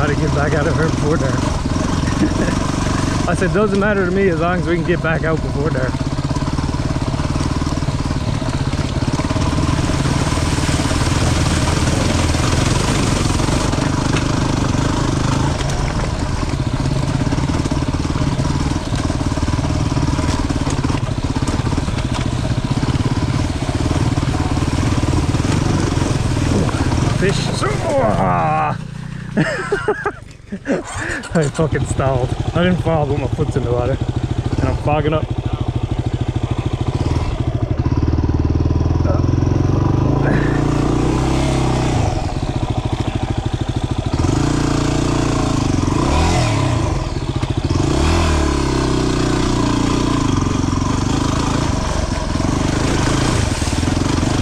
to get back out of here before dark. I said, doesn't matter to me as long as we can get back out before dark. Fish. I fucking stalled. I didn't fall, but my foot's in the water. And I'm fogging up.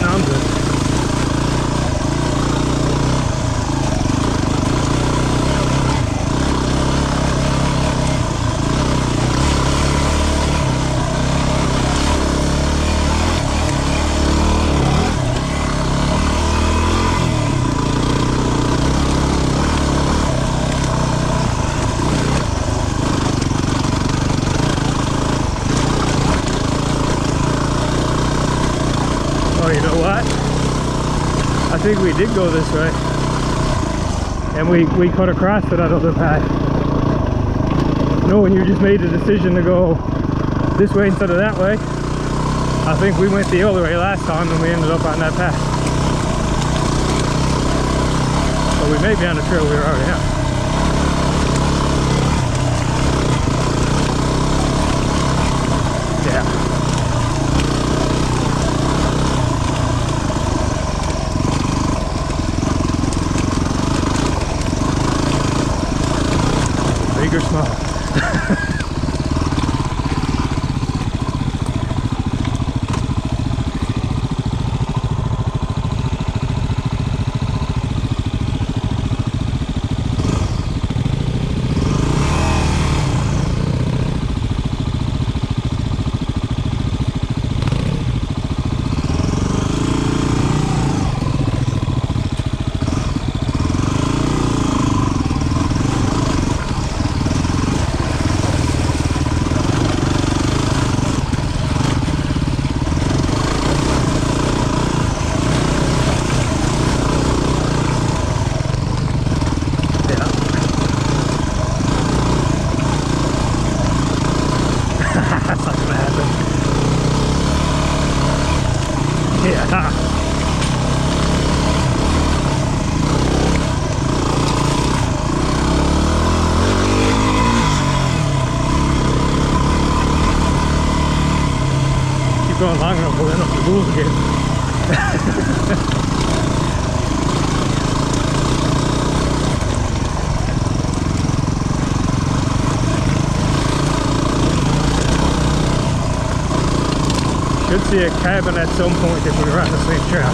No, I'm good. Oh, you know what? I think we did go this way. And we cut across to that other path. No, when you just made the decision to go this way instead of that way. I think we went the other way last time and we ended up on that path. But we may be on the trail we were already on. Yeah. Big or small. That's not gonna happen. Yeah. Keep going long enough, we'll end up the rules again. Should see a cabin at some point if we were on the same trail.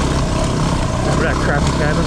Remember that crappy cabin?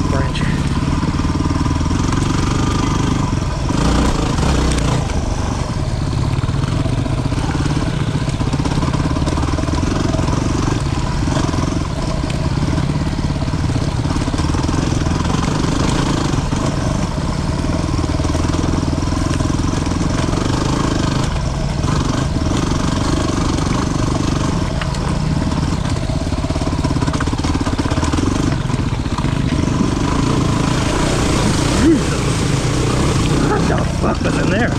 Branch. What was in there?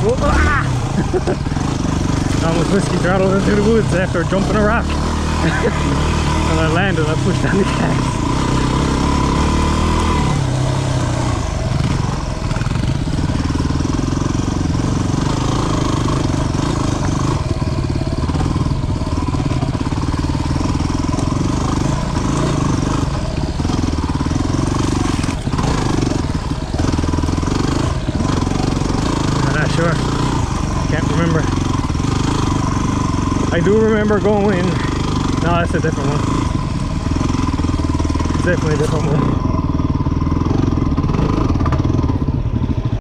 Whoa, ah! Almost whiskey throttled into the woods after jumping a rock. And I landed and I pushed down the gas. I do remember going. No, that's a different one. It's definitely a different one.